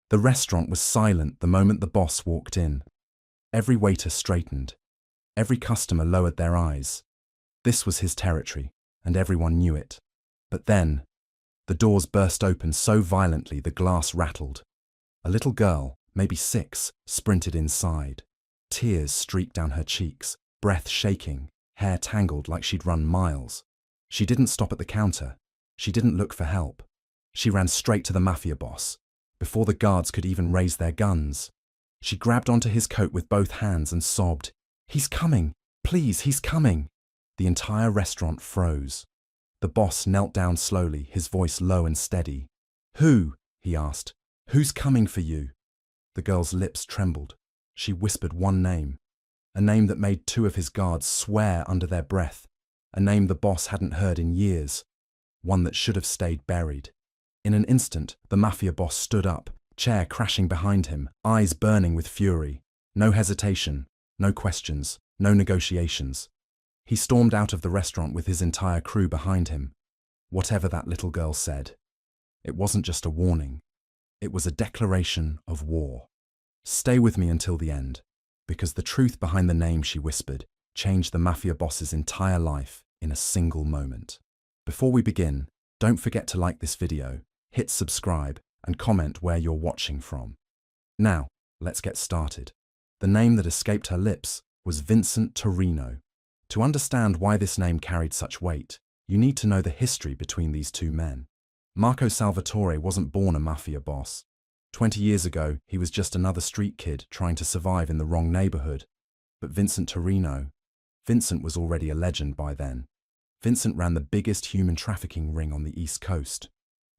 The restaurant was silent the moment the boss walked in. Every waiter straightened. Every customer lowered their eyes. This was his territory, and everyone knew it. But then, the doors burst open so violently the glass rattled. A little girl, maybe 6, sprinted inside. Tears streaked down her cheeks, breath shaking, hair tangled like she'd run miles. She didn't stop at the counter. She didn't look for help. She ran straight to the Mafia boss, before the guards could even raise their guns. She grabbed onto his coat with both hands and sobbed, "He's coming! Please, he's coming!" The entire restaurant froze. The boss knelt down slowly, his voice low and steady. "Who?" he asked. "Who's coming for you?" The girl's lips trembled. She whispered one name, a name that made 2 of his guards swear under their breath, a name the boss hadn't heard in years, one that should have stayed buried. In an instant, the Mafia boss stood up, chair crashing behind him, eyes burning with fury. No hesitation, no questions, no negotiations. He stormed out of the restaurant with his entire crew behind him. Whatever that little girl said, it wasn't just a warning. It was a declaration of war. Stay with me until the end, because the truth behind the name she whispered changed the Mafia boss's entire life in a single moment. Before we begin, don't forget to like this video, hit subscribe, and comment where you're watching from. Now, let's get started. The name that escaped her lips was Vincent Torino. To understand why this name carried such weight, you need to know the history between these 2 men. Marco Salvatore wasn't born a Mafia boss. 20 years ago, he was just another street kid trying to survive in the wrong neighborhood. But Vincent was already a legend by then. Vincent ran the biggest human trafficking ring on the East Coast.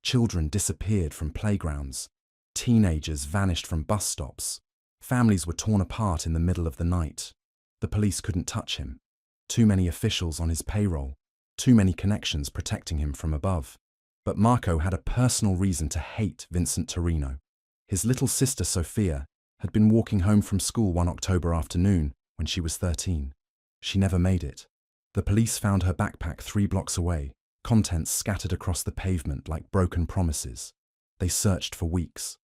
Children disappeared from playgrounds. Teenagers vanished from bus stops. Families were torn apart in the middle of the night. The police couldn't touch him. Too many officials on his payroll. Too many connections protecting him from above. But Marco had a personal reason to hate Vincent Torino. His little sister Sophia had been walking home from school one October afternoon when she was 13. She never made it. The police found her backpack 3 blocks away, contents scattered across the pavement like broken promises. They searched for weeks.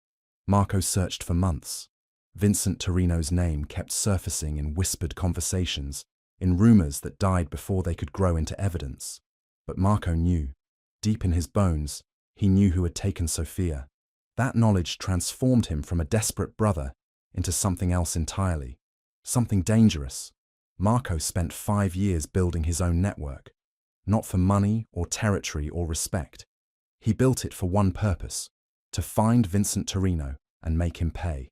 Marco searched for months. Vincent Torino's name kept surfacing in whispered conversations, in rumors that died before they could grow into evidence. But Marco knew. Deep in his bones, he knew who had taken Sophia. That knowledge transformed him from a desperate brother into something else entirely. Something dangerous. Marco spent 5 years building his own network. Not for money or territory or respect. He built it for one purpose: to find Vincent Torino and make him pay.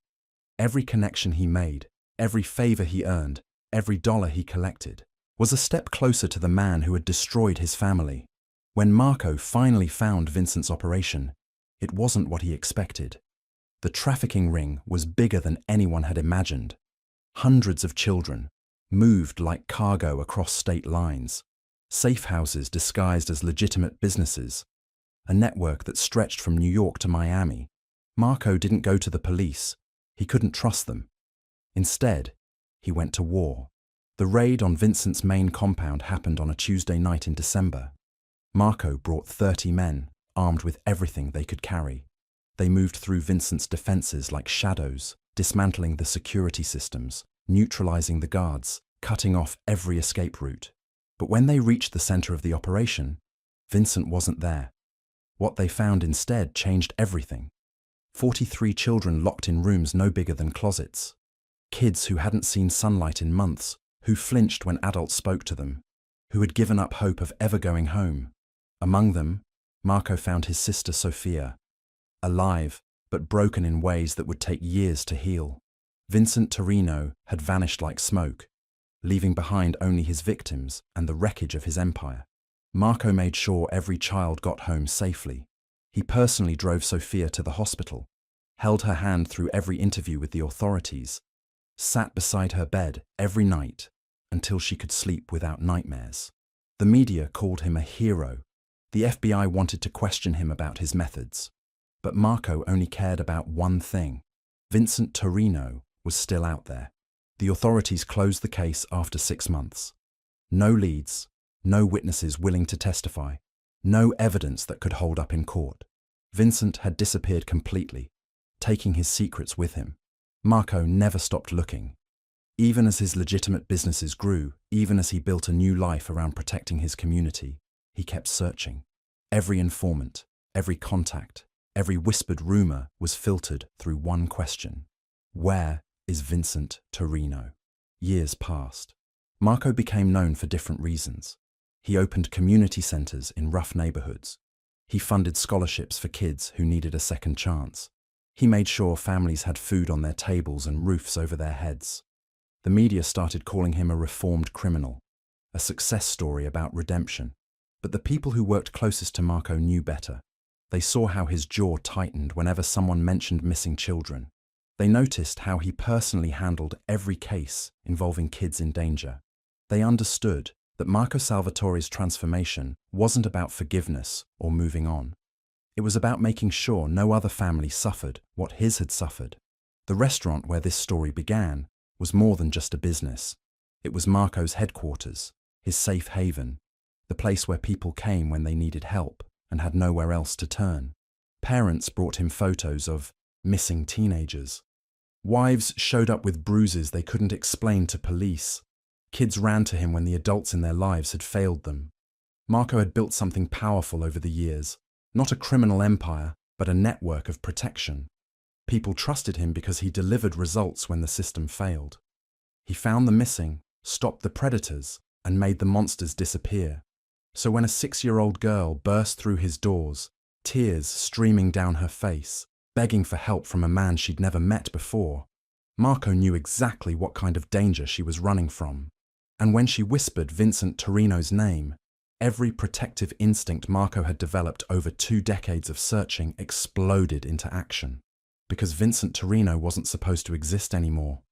Every connection he made, every favor he earned, every dollar he collected, was a step closer to the man who had destroyed his family. When Marco finally found Vincent's operation, it wasn't what he expected. The trafficking ring was bigger than anyone had imagined. Hundreds of children, moved like cargo across state lines. Safe houses disguised as legitimate businesses. A network that stretched from New York to Miami. Marco didn't go to the police. He couldn't trust them. Instead, he went to war. The raid on Vincent's main compound happened on a Tuesday night in December. Marco brought 30 men, armed with everything they could carry. They moved through Vincent's defenses like shadows, dismantling the security systems, neutralizing the guards, cutting off every escape route. But when they reached the center of the operation, Vincent wasn't there. What they found instead changed everything. 43 children locked in rooms no bigger than closets. Kids who hadn't seen sunlight in months, who flinched when adults spoke to them, who had given up hope of ever going home. Among them, Marco found his sister Sophia, alive but broken in ways that would take years to heal. Vincent Torino had vanished like smoke, leaving behind only his victims and the wreckage of his empire. Marco made sure every child got home safely. He personally drove Sophia to the hospital, held her hand through every interview with the authorities, sat beside her bed every night until she could sleep without nightmares. The media called him a hero. The FBI wanted to question him about his methods. But Marco only cared about one thing. Vincent Torino was still out there. The authorities closed the case after 6 months. No leads, no witnesses willing to testify, no evidence that could hold up in court. Vincent had disappeared completely, taking his secrets with him. Marco never stopped looking. Even as his legitimate businesses grew, even as he built a new life around protecting his community, he kept searching. Every informant, every contact, every whispered rumor was filtered through one question. Where is Vincent Torino? Years passed. Marco became known for different reasons. He opened community centers in rough neighborhoods. He funded scholarships for kids who needed a second chance. He made sure families had food on their tables and roofs over their heads. The media started calling him a reformed criminal, a success story about redemption. But the people who worked closest to Marco knew better. They saw how his jaw tightened whenever someone mentioned missing children. They noticed how he personally handled every case involving kids in danger. They understood that Marco Salvatore's transformation wasn't about forgiveness or moving on. It was about making sure no other family suffered what his had suffered. The restaurant where this story began was more than just a business. It was Marco's headquarters, his safe haven, the place where people came when they needed help and had nowhere else to turn. Parents brought him photos of missing teenagers. Wives showed up with bruises they couldn't explain to police. Kids ran to him when the adults in their lives had failed them. Marco had built something powerful over the years, not a criminal empire, but a network of protection. People trusted him because he delivered results when the system failed. He found the missing, stopped the predators, and made the monsters disappear. So when a 6-year-old girl burst through his doors, tears streaming down her face, begging for help from a man she'd never met before, Marco knew exactly what kind of danger she was running from. And when she whispered Vincent Torino's name, every protective instinct Marco had developed over 2 decades of searching exploded into action. Because Vincent Torino wasn't supposed to exist anymore.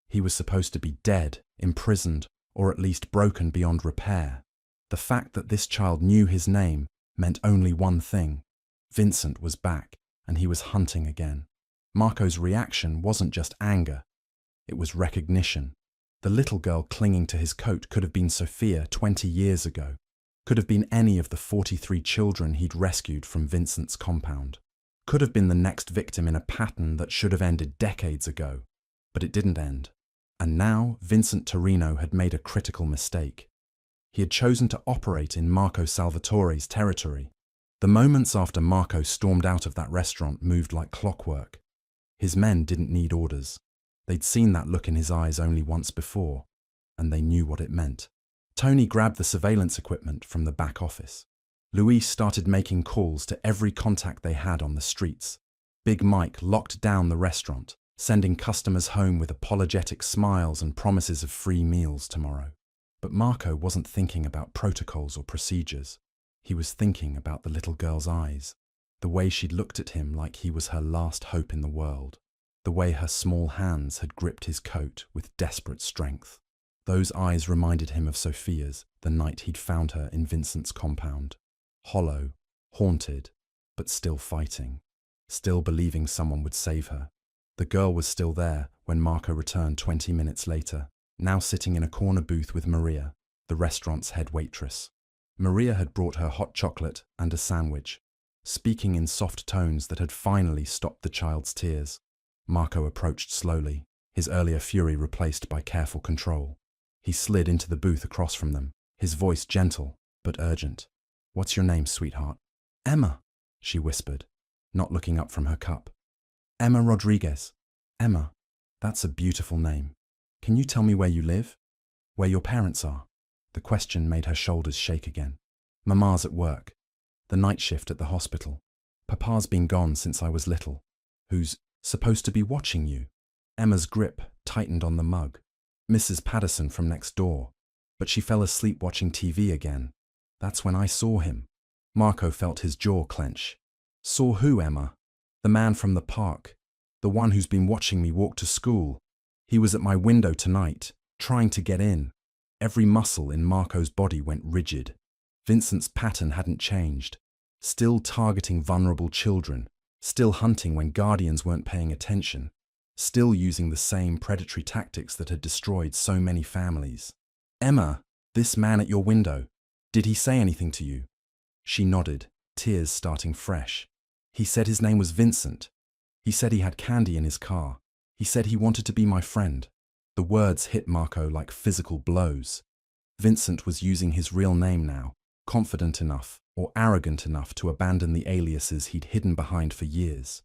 He was supposed to be dead, imprisoned, or at least broken beyond repair. The fact that this child knew his name meant only one thing. Vincent was back, and he was hunting again. Marco's reaction wasn't just anger. It was recognition. The little girl clinging to his coat could have been Sophia 20 years ago. Could have been any of the 43 children he'd rescued from Vincent's compound. Could have been the next victim in a pattern that should have ended decades ago. But it didn't end. And now Vincent Torino had made a critical mistake. He had chosen to operate in Marco Salvatore's territory. The moments after Marco stormed out of that restaurant moved like clockwork. His men didn't need orders. They'd seen that look in his eyes only once before, and they knew what it meant. Tony grabbed the surveillance equipment from the back office. Luis started making calls to every contact they had on the streets. Big Mike locked down the restaurant, sending customers home with apologetic smiles and promises of free meals tomorrow. But Marco wasn't thinking about protocols or procedures. He was thinking about the little girl's eyes, the way she'd looked at him like he was her last hope in the world, the way her small hands had gripped his coat with desperate strength. Those eyes reminded him of Sophia's the night he'd found her in Vincent's compound. Hollow, haunted, but still fighting, still believing someone would save her. The girl was still there when Marco returned 20 minutes later, now sitting in a corner booth with Maria, the restaurant's head waitress. Maria had brought her hot chocolate and a sandwich, speaking in soft tones that had finally stopped the child's tears. Marco approached slowly, his earlier fury replaced by careful control. He slid into the booth across from them, his voice gentle but urgent. "What's your name, sweetheart?" "Emma," she whispered, not looking up from her cup. "Emma Rodriguez." "Emma, that's a beautiful name. Can you tell me where you live? Where your parents are?" The question made her shoulders shake again. "Mama's at work. The night shift at the hospital. Papa's been gone since I was little. Who's supposed to be watching you?" Emma's grip tightened on the mug. "Mrs. Patterson from next door. But she fell asleep watching TV again. That's when I saw him." Marco felt his jaw clench. "Saw who, Emma?" "The man from the park. The one who's been watching me walk to school. He was at my window tonight, trying to get in." Every muscle in Marco's body went rigid. Vincent's pattern hadn't changed. Still targeting vulnerable children. Still hunting when guardians weren't paying attention. Still using the same predatory tactics that had destroyed so many families. "Emma, this man at your window. Did he say anything to you?" She nodded, tears starting fresh. "He said his name was Vincent. He said he had candy in his car. He said he wanted to be my friend. The words hit Marco like physical blows. Vincent was using his real name now, confident enough or arrogant enough to abandon the aliases he'd hidden behind for years.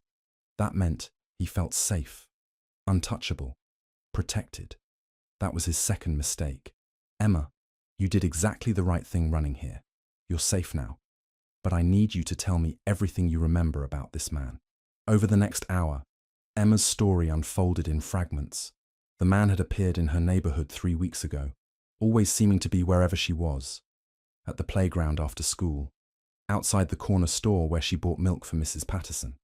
That meant he felt safe, untouchable, protected. That was his second mistake. Emma, you did exactly the right thing running here. You're safe now. But I need you to tell me everything you remember about this man. Over the next hour, Emma's story unfolded in fragments. The man had appeared in her neighborhood 3 weeks ago, always seeming to be wherever she was. At the playground after school, outside the corner store where she bought milk for Mrs. Patterson,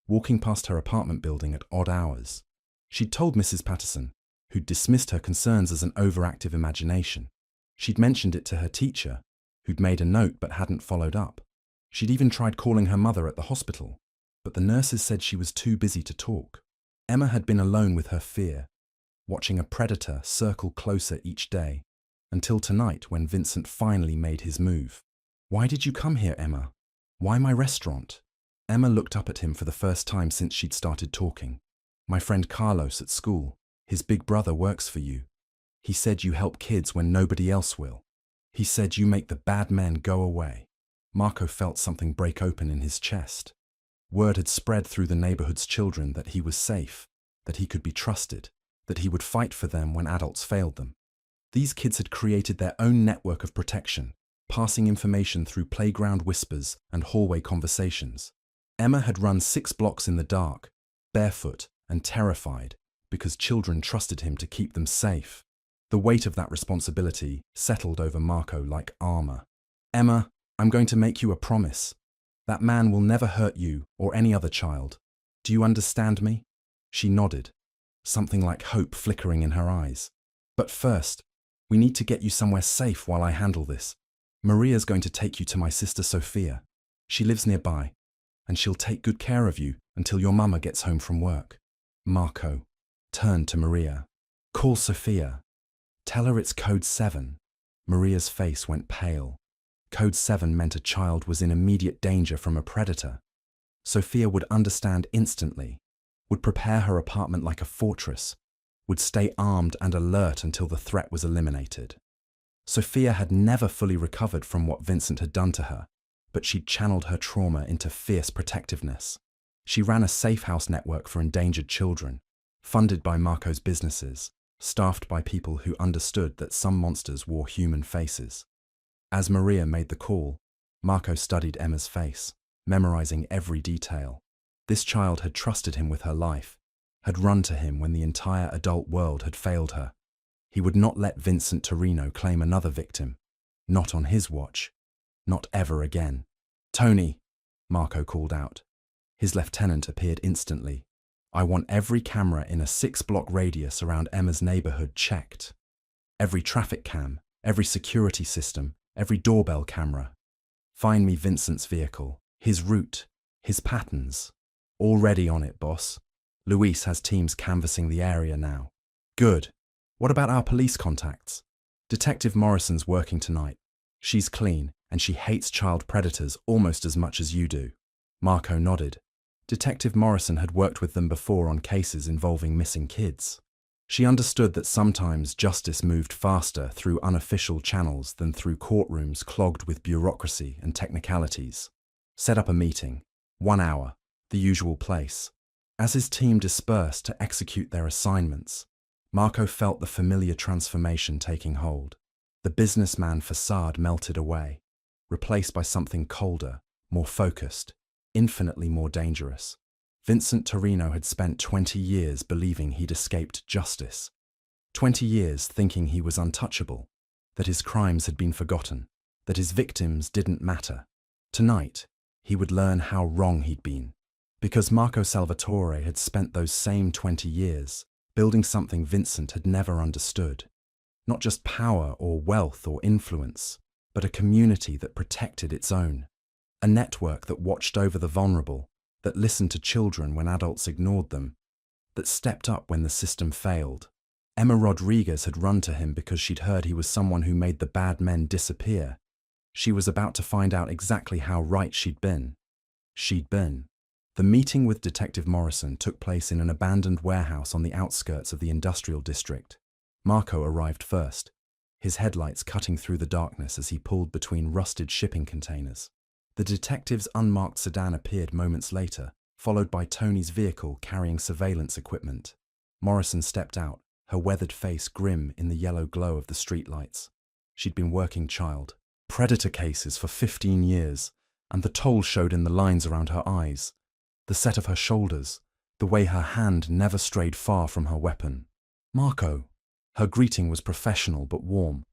walking past her apartment building at odd hours. She'd told Mrs. Patterson, who'd dismissed her concerns as an overactive imagination. She'd mentioned it to her teacher, who'd made a note but hadn't followed up. She'd even tried calling her mother at the hospital, but the nurses said she was too busy to talk. Emma had been alone with her fear, watching a predator circle closer each day, until tonight when Vincent finally made his move. Why did you come here, Emma? Why my restaurant? Emma looked up at him for the first time since she'd started talking. My friend Carlos at school, his big brother works for you. He said you help kids when nobody else will. He said you make the bad men go away. Marco felt something break open in his chest. Word had spread through the neighborhood's children that he was safe, that he could be trusted, that he would fight for them when adults failed them. These kids had created their own network of protection, passing information through playground whispers and hallway conversations. Emma had run 6 blocks in the dark, barefoot and terrified, because children trusted him to keep them safe. The weight of that responsibility settled over Marco like armor. Emma, I'm going to make you a promise. That man will never hurt you or any other child. Do you understand me? She nodded, something like hope flickering in her eyes. But first, we need to get you somewhere safe while I handle this. Maria's going to take you to my sister Sophia. She lives nearby, and she'll take good care of you until your mama gets home from work. Marco turned to Maria. Call Sophia. Tell her it's code 7. Maria's face went pale. Code 7 meant a child was in immediate danger from a predator. Sophia would understand instantly, would prepare her apartment like a fortress, would stay armed and alert until the threat was eliminated. Sophia had never fully recovered from what Vincent had done to her, but she'd channeled her trauma into fierce protectiveness. She ran a safe house network for endangered children, funded by Marco's businesses, staffed by people who understood that some monsters wore human faces. As Maria made the call, Marco studied Emma's face, memorizing every detail. This child had trusted him with her life, had run to him when the entire adult world had failed her. He would not let Vincent Torino claim another victim. Not on his watch. Not ever again. Tony, Marco called out. His lieutenant appeared instantly. I want every camera in a 6-block radius around Emma's neighborhood checked. Every traffic cam, every security system, every doorbell camera. Find me Vincent's vehicle, his route, his patterns. Already on it, boss. Luis has teams canvassing the area now. Good. What about our police contacts? Detective Morrison's working tonight. She's clean, and she hates child predators almost as much as you do. Marco nodded. Detective Morrison had worked with them before on cases involving missing kids. She understood that sometimes justice moved faster through unofficial channels than through courtrooms clogged with bureaucracy and technicalities. Set up a meeting. 1 hour. The usual place. As his team dispersed to execute their assignments, Marco felt the familiar transformation taking hold. The businessman facade melted away, replaced by something colder, more focused, infinitely more dangerous. Vincent Torino had spent 20 years believing he'd escaped justice. 20 years thinking he was untouchable, that his crimes had been forgotten, that his victims didn't matter. Tonight, he would learn how wrong he'd been. Because Marco Salvatore had spent those same 20 years building something Vincent had never understood. Not just power or wealth or influence, but a community that protected its own. A network that watched over the vulnerable, that listened to children when adults ignored them, that stepped up when the system failed. Emma Rodriguez had run to him because she'd heard he was someone who made the bad men disappear. She was about to find out exactly how right she'd been. She'd been. The meeting with Detective Morrison took place in an abandoned warehouse on the outskirts of the industrial district. Marco arrived first, his headlights cutting through the darkness as he pulled between rusted shipping containers. The detective's unmarked sedan appeared moments later, followed by Tony's vehicle carrying surveillance equipment. Morrison stepped out, her weathered face grim in the yellow glow of the streetlights. She'd been working child predator cases for 15 years, and the toll showed in the lines around her eyes, the set of her shoulders, the way her hand never strayed far from her weapon. Marco. Her greeting was professional but warm.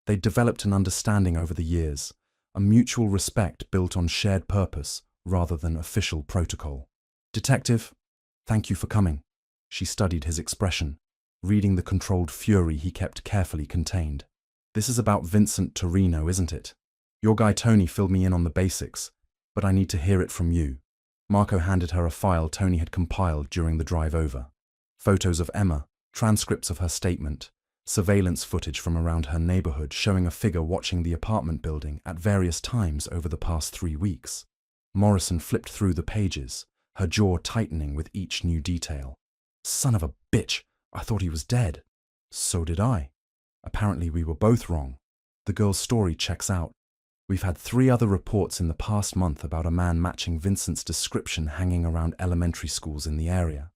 They'd developed an understanding over the years, a mutual respect built on shared purpose rather than official protocol. Detective, thank you for coming. She studied his expression, reading the controlled fury he kept carefully contained. This is about Vincent Torino, isn't it? Your guy Tony filled me in on the basics, but I need to hear it from you. Marco handed her a file Tony had compiled during the drive over. Photos of Emma, transcripts of her statement, surveillance footage from around her neighborhood showing a figure watching the apartment building at various times over the past 3 weeks. Morrison flipped through the pages, her jaw tightening with each new detail. Son of a bitch, I thought he was dead. So did I. Apparently we were both wrong. The girl's story checks out. We've had 3 other reports in the past month about a man matching Vincent's description hanging around elementary schools in the area.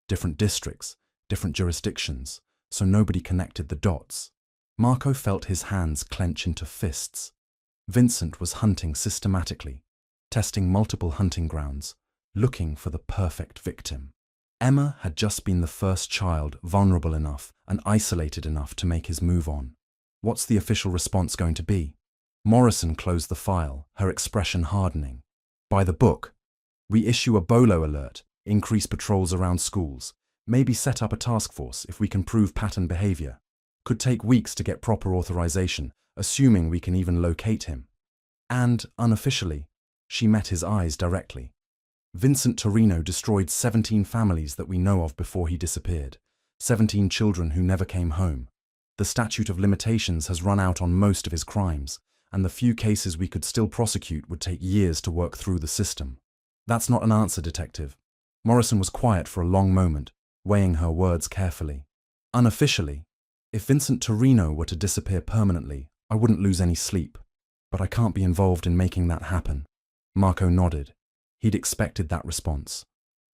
Different districts, different jurisdictions, so nobody connected the dots. Marco felt his hands clench into fists. Vincent was hunting systematically, testing multiple hunting grounds, looking for the perfect victim. Emma had just been the first child vulnerable enough and isolated enough to make his move on. What's the official response going to be? Morrison closed the file, her expression hardening. By the book. We issue a BOLO alert, increase patrols around schools, maybe set up a task force if we can prove pattern behavior. Could take weeks to get proper authorization, assuming we can even locate him. And, unofficially, she met his eyes directly. Vincent Torino destroyed 17 families that we know of before he disappeared, 17 children who never came home. The statute of limitations has run out on most of his crimes, and the few cases we could still prosecute would take years to work through the system. That's not an answer, Detective. Morrison was quiet for a long moment, weighing her words carefully. Unofficially, if Vincent Torino were to disappear permanently, I wouldn't lose any sleep. But I can't be involved in making that happen. Marco nodded. He'd expected that response.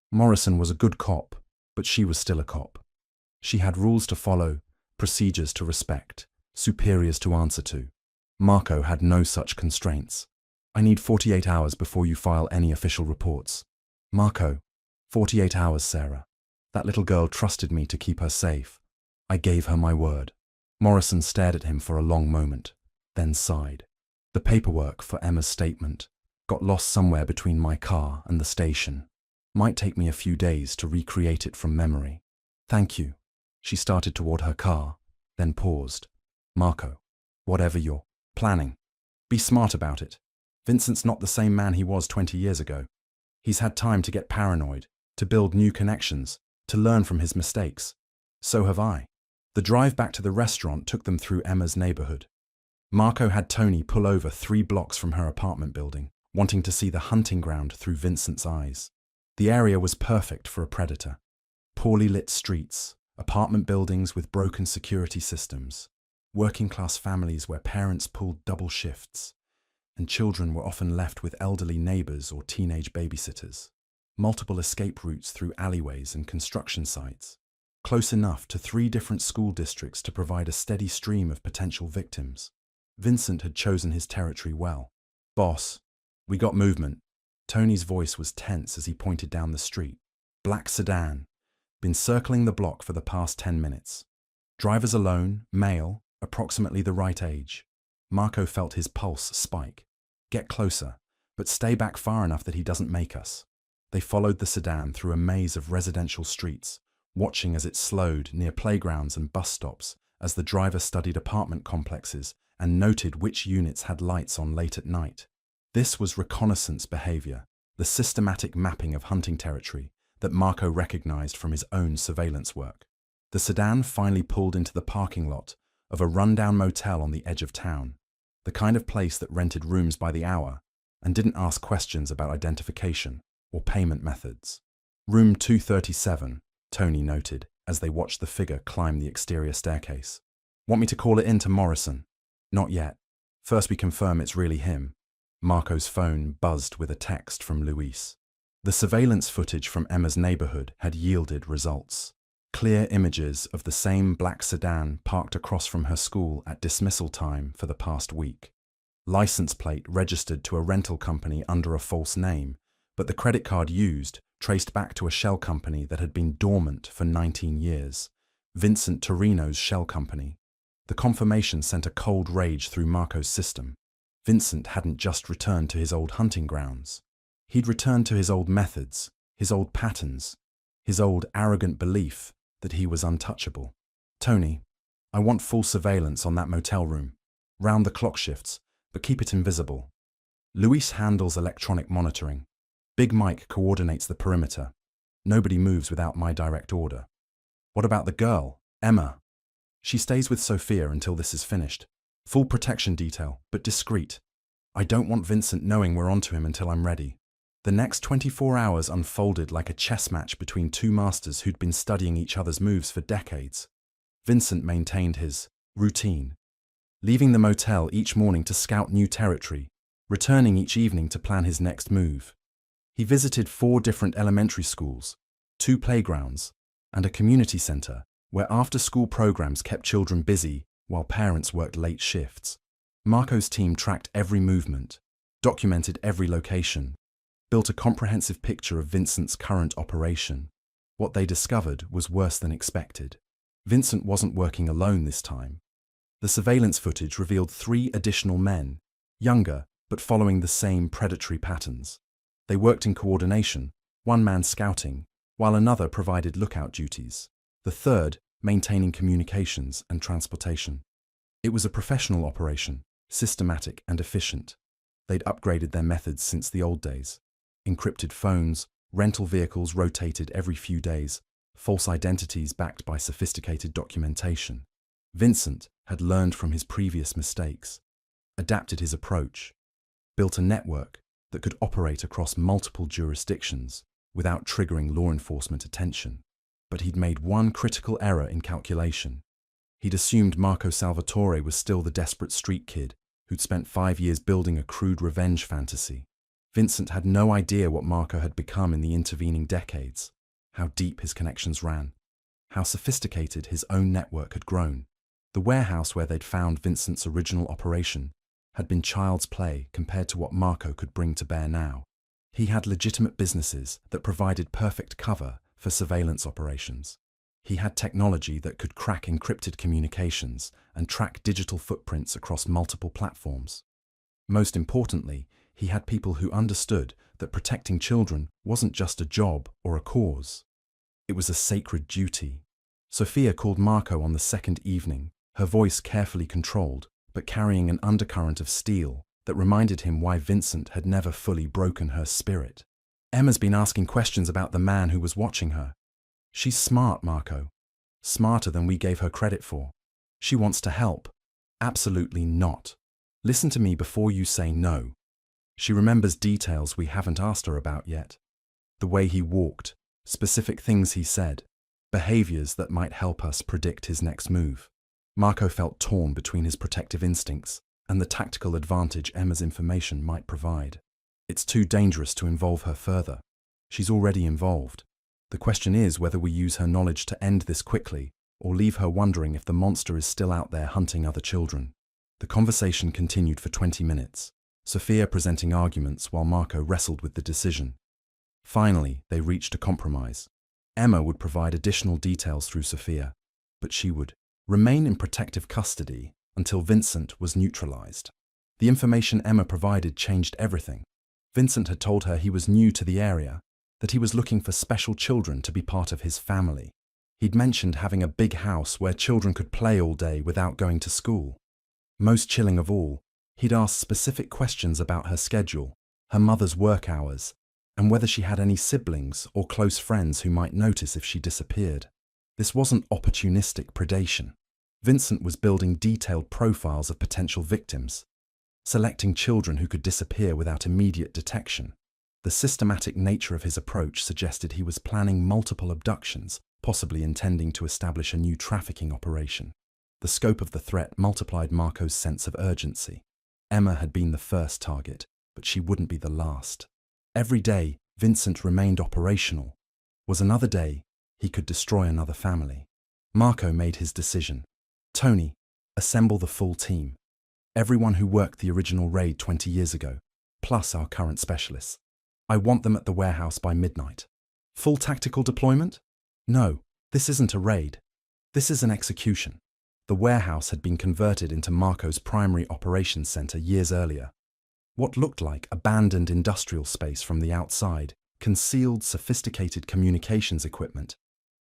Morrison was a good cop, but she was still a cop. She had rules to follow, procedures to respect, superiors to answer to. Marco had no such constraints. I need 48 hours before you file any official reports. Marco, 48 hours, Sarah. That little girl trusted me to keep her safe. I gave her my word. Morrison stared at him for a long moment, then sighed. The paperwork for Emma's statement got lost somewhere between my car and the station. Might take me a few days to recreate it from memory. Thank you. She started toward her car, then paused. Marco, whatever you're planning, be smart about it. Vincent's not the same man he was 20 years ago. He's had time to get paranoid, to build new connections, to learn from his mistakes. So have I. The drive back to the restaurant took them through Emma's neighborhood. Marco had Tony pull over 3 blocks from her apartment building, wanting to see the hunting ground through Vincent's eyes. The area was perfect for a predator. Poorly lit streets, apartment buildings with broken security systems, working-class families where parents pulled double shifts, and children were often left with elderly neighbors or teenage babysitters. Multiple escape routes through alleyways and construction sites, close enough to 3 different school districts to provide a steady stream of potential victims. Vincent had chosen his territory well. Boss, we got movement. Tony's voice was tense as he pointed down the street. Black sedan. Been circling the block for the past 10 minutes. Drivers alone, male, approximately the right age. Marco felt his pulse spike. Get closer, but stay back far enough that he doesn't make us. They followed the sedan through a maze of residential streets, watching as it slowed near playgrounds and bus stops as the driver studied apartment complexes and noted which units had lights on late at night. This was reconnaissance behavior, the systematic mapping of hunting territory that Marco recognized from his own surveillance work. The sedan finally pulled into the parking lot of a rundown motel on the edge of town, the kind of place that rented rooms by the hour and didn't ask questions about identification or payment methods. Room 237, Tony noted as they watched the figure climb the exterior staircase. Want me to call it in to Morrison? Not yet. First we confirm it's really him. Marco's phone buzzed with a text from Luis. The surveillance footage from Emma's neighborhood had yielded results. Clear images of the same black sedan parked across from her school at dismissal time for the past week. License plate registered to a rental company under a false name, but the credit card used traced back to a shell company that had been dormant for 19 years, Vincent Torino's shell company. The confirmation sent a cold rage through Marco's system. Vincent hadn't just returned to his old hunting grounds. He'd returned to his old methods, his old patterns, his old arrogant belief that he was untouchable. Tony, I want full surveillance on that motel room. Round the clock shifts, but keep it invisible. Luis handles electronic monitoring. Big Mike coordinates the perimeter. Nobody moves without my direct order. What about the girl, Emma? She stays with Sophia until this is finished. Full protection detail, but discreet. I don't want Vincent knowing we're onto him until I'm ready. The next 24 hours unfolded like a chess match between two masters who'd been studying each other's moves for decades. Vincent maintained his routine, leaving the motel each morning to scout new territory, returning each evening to plan his next move. He visited 4 different elementary schools, 2 playgrounds, and a community center where after-school programs kept children busy while parents worked late shifts. Marco's team tracked every movement, documented every location, built a comprehensive picture of Vincent's current operation. What they discovered was worse than expected. Vincent wasn't working alone this time. The surveillance footage revealed 3 additional men, younger but following the same predatory patterns. They worked in coordination, one man scouting, while another provided lookout duties, the third maintaining communications and transportation. It was a professional operation, systematic and efficient. They'd upgraded their methods since the old days. Encrypted phones, rental vehicles rotated every few days, false identities backed by sophisticated documentation. Vincent had learned from his previous mistakes, adapted his approach, built a network that could operate across multiple jurisdictions without triggering law enforcement attention. But he'd made one critical error in calculation. He'd assumed Marco Salvatore was still the desperate street kid who'd spent 5 years building a crude revenge fantasy. Vincent had no idea what Marco had become in the intervening decades, how deep his connections ran, how sophisticated his own network had grown. The warehouse where they'd found Vincent's original operation had been child's play compared to what Marco could bring to bear now. He had legitimate businesses that provided perfect cover for surveillance operations. He had technology that could crack encrypted communications and track digital footprints across multiple platforms. Most importantly, he had people who understood that protecting children wasn't just a job or a cause. It was a sacred duty. Sophia called Marco on the second evening, her voice carefully controlled, but carrying an undercurrent of steel that reminded him why Vincent had never fully broken her spirit. Emma's been asking questions about the man who was watching her. She's smart, Marco. Smarter than we gave her credit for. She wants to help. Absolutely not. Listen to me before you say no. She remembers details we haven't asked her about yet. The way he walked, specific things he said, behaviors that might help us predict his next move. Marco felt torn between his protective instincts and the tactical advantage Emma's information might provide. It's too dangerous to involve her further. She's already involved. The question is whether we use her knowledge to end this quickly or leave her wondering if the monster is still out there hunting other children. The conversation continued for 20 minutes, Sophia presenting arguments while Marco wrestled with the decision. Finally, they reached a compromise. Emma would provide additional details through Sophia, but she would remain in protective custody until Vincent was neutralized. The information Emma provided changed everything. Vincent had told her he was new to the area, that he was looking for special children to be part of his family. He'd mentioned having a big house where children could play all day without going to school. Most chilling of all, he'd asked specific questions about her schedule, her mother's work hours, and whether she had any siblings or close friends who might notice if she disappeared. This wasn't opportunistic predation. Vincent was building detailed profiles of potential victims, selecting children who could disappear without immediate detection. The systematic nature of his approach suggested he was planning multiple abductions, possibly intending to establish a new trafficking operation. The scope of the threat multiplied Marco's sense of urgency. Emma had been the first target, but she wouldn't be the last. Every day, Vincent remained operational. Was another day he could destroy another family. Marco made his decision. Tony, assemble the full team. Everyone who worked the original raid 20 years ago, plus our current specialists. I want them at the warehouse by midnight. Full tactical deployment? No, this isn't a raid. This is an execution. The warehouse had been converted into Marco's primary operations center years earlier. What looked like abandoned industrial space from the outside concealed sophisticated communications equipment,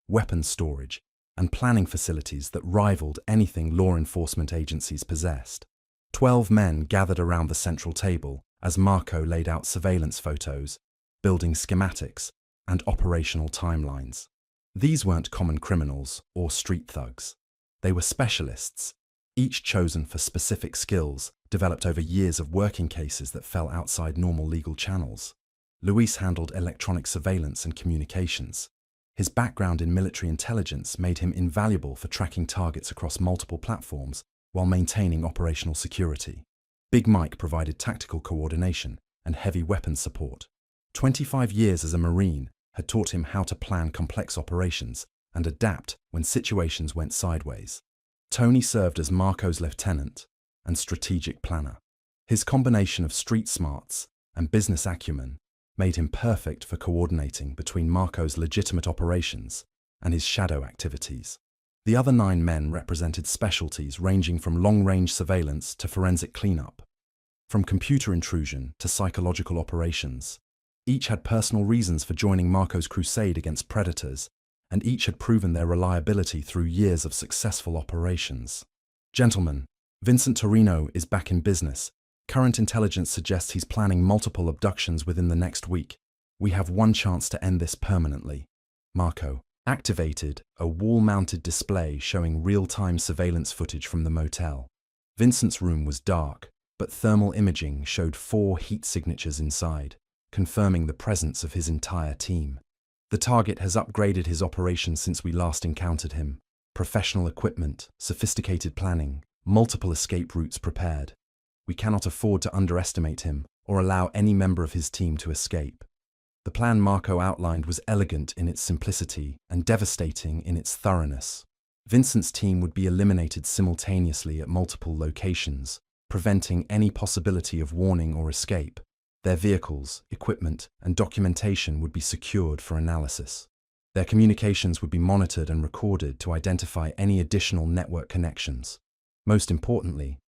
weapons storage, and planning facilities that rivaled anything law enforcement agencies possessed. 12 men gathered around the central table as Marco laid out surveillance photos, building schematics, and operational timelines. These weren't common criminals or street thugs. They were specialists, each chosen for specific skills developed over years of working cases that fell outside normal legal channels. Luis handled electronic surveillance and communications. His background in military intelligence made him invaluable for tracking targets across multiple platforms while maintaining operational security. Big Mike provided tactical coordination and heavy weapons support. 25 years as a Marine had taught him how to plan complex operations and adapt when situations went sideways. Tony served as Marco's lieutenant and strategic planner. His combination of street smarts and business acumen made him perfect for coordinating between Marco's legitimate operations and his shadow activities. The other 9 men represented specialties ranging from long-range surveillance to forensic cleanup, from computer intrusion to psychological operations. Each had personal reasons for joining Marco's crusade against predators, and each had proven their reliability through years of successful operations. Gentlemen, Vincent Torino is back in business. Current intelligence suggests he's planning multiple abductions within the next week. We have one chance to end this permanently. Marco activated a wall-mounted display showing real-time surveillance footage from the motel. Vincent's room was dark, but thermal imaging showed 4 heat signatures inside, confirming the presence of his entire team. The target has upgraded his operation since we last encountered him. Professional equipment, sophisticated planning, multiple escape routes prepared. We cannot afford to underestimate him or allow any member of his team to escape. The plan Marco outlined was elegant in its simplicity and devastating in its thoroughness. Vincent's team would be eliminated simultaneously at multiple locations, preventing any possibility of warning or escape. Their vehicles, equipment, and documentation would be secured for analysis. Their communications would be monitored and recorded to identify any additional network connections. Most importantly,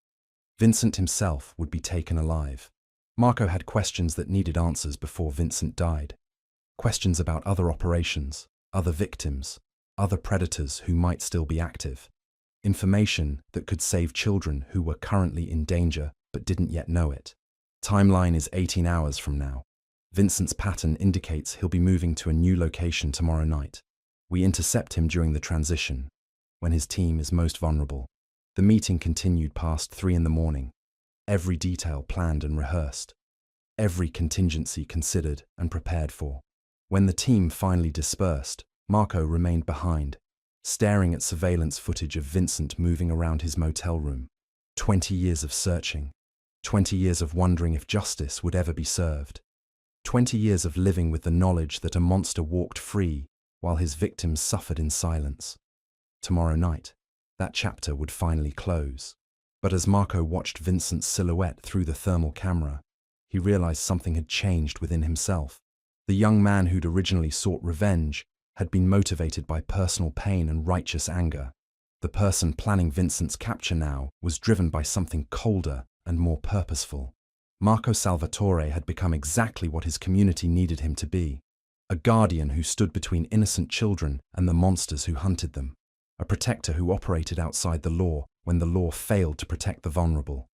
Vincent himself would be taken alive. Marco had questions that needed answers before Vincent died. Questions about other operations, other victims, other predators who might still be active. Information that could save children who were currently in danger but didn't yet know it. Timeline is 18 hours from now. Vincent's pattern indicates he'll be moving to a new location tomorrow night. We intercept him during the transition, when his team is most vulnerable. The meeting continued past 3 in the morning. Every detail planned and rehearsed. Every contingency considered and prepared for. When the team finally dispersed, Marco remained behind, staring at surveillance footage of Vincent moving around his motel room. 20 years of searching. 20 years of wondering if justice would ever be served. 20 years of living with the knowledge that a monster walked free while his victims suffered in silence. Tomorrow night, that chapter would finally close. But as Marco watched Vincent's silhouette through the thermal camera, he realized something had changed within himself. The young man who'd originally sought revenge had been motivated by personal pain and righteous anger. The person planning Vincent's capture now was driven by something colder and more purposeful. Marco Salvatore had become exactly what his community needed him to be. A guardian who stood between innocent children and the monsters who hunted them. A protector who operated outside the law when the law failed to protect the vulnerable.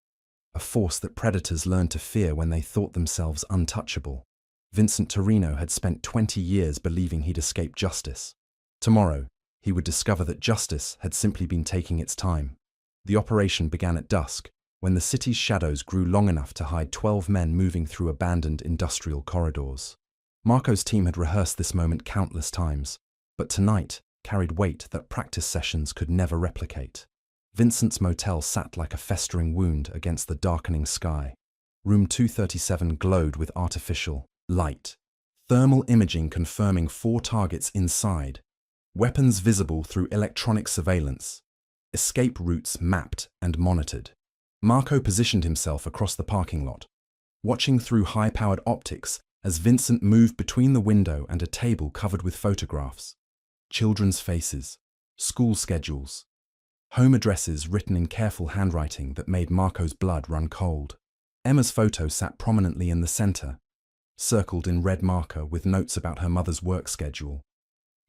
A force that predators learned to fear when they thought themselves untouchable. Vincent Torino had spent 20 years believing he'd escaped justice. Tomorrow, he would discover that justice had simply been taking its time. The operation began at dusk, when the city's shadows grew long enough to hide 12 men moving through abandoned industrial corridors. Marco's team had rehearsed this moment countless times, but tonight carried weight that practice sessions could never replicate. Vincent's motel sat like a festering wound against the darkening sky. Room 237 glowed with artificial light, thermal imaging confirming 4 targets inside, weapons visible through electronic surveillance, escape routes mapped and monitored. Marco positioned himself across the parking lot, watching through high-powered optics as Vincent moved between the window and a table covered with photographs. Children's faces, school schedules, home addresses written in careful handwriting that made Marco's blood run cold. Emma's photo sat prominently in the center, circled in red marker with notes about her mother's work schedule,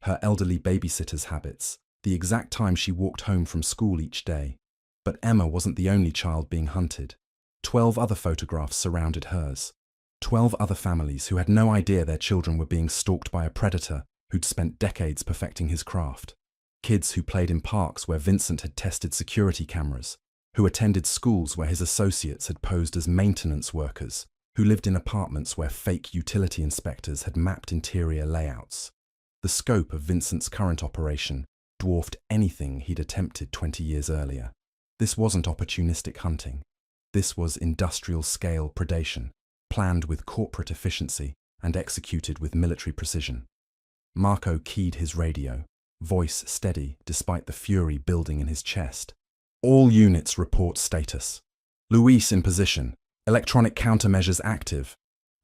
her elderly babysitter's habits, the exact time she walked home from school each day. But Emma wasn't the only child being hunted. 12 other photographs surrounded hers. 12 other families who had no idea their children were being stalked by a predator who'd spent decades perfecting his craft. Kids who played in parks where Vincent had tested security cameras, who attended schools where his associates had posed as maintenance workers, who lived in apartments where fake utility inspectors had mapped interior layouts. The scope of Vincent's current operation dwarfed anything he'd attempted 20 years earlier. This wasn't opportunistic hunting. This was industrial-scale predation, planned with corporate efficiency and executed with military precision. Marco keyed his radio, voice steady despite the fury building in his chest. All units report status. Luis in position. Electronic countermeasures active.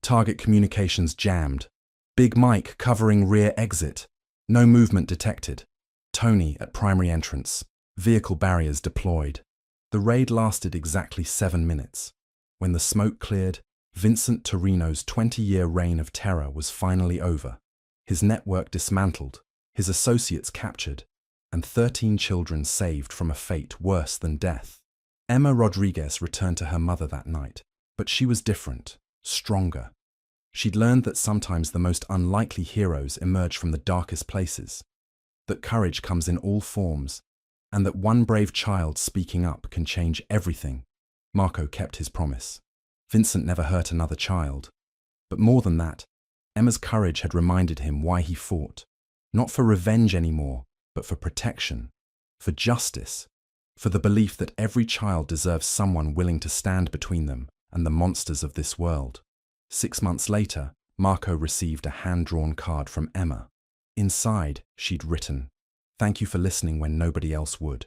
Target communications jammed. Big Mike covering rear exit. No movement detected. Tony at primary entrance. Vehicle barriers deployed. The raid lasted exactly 7 minutes. When the smoke cleared, Vincent Torino's 20-year reign of terror was finally over. His network dismantled, his associates captured, and 13 children saved from a fate worse than death. Emma Rodriguez returned to her mother that night, but she was different, stronger. She'd learned that sometimes the most unlikely heroes emerge from the darkest places, that courage comes in all forms, and that one brave child speaking up can change everything. Marco kept his promise. Vincent never hurt another child. But more than that, Emma's courage had reminded him why he fought. Not for revenge anymore, but for protection, for justice, for the belief that every child deserves someone willing to stand between them and the monsters of this world. 6 months later, Marco received a hand-drawn card from Emma. Inside, she'd written, "Thank you for listening when nobody else would."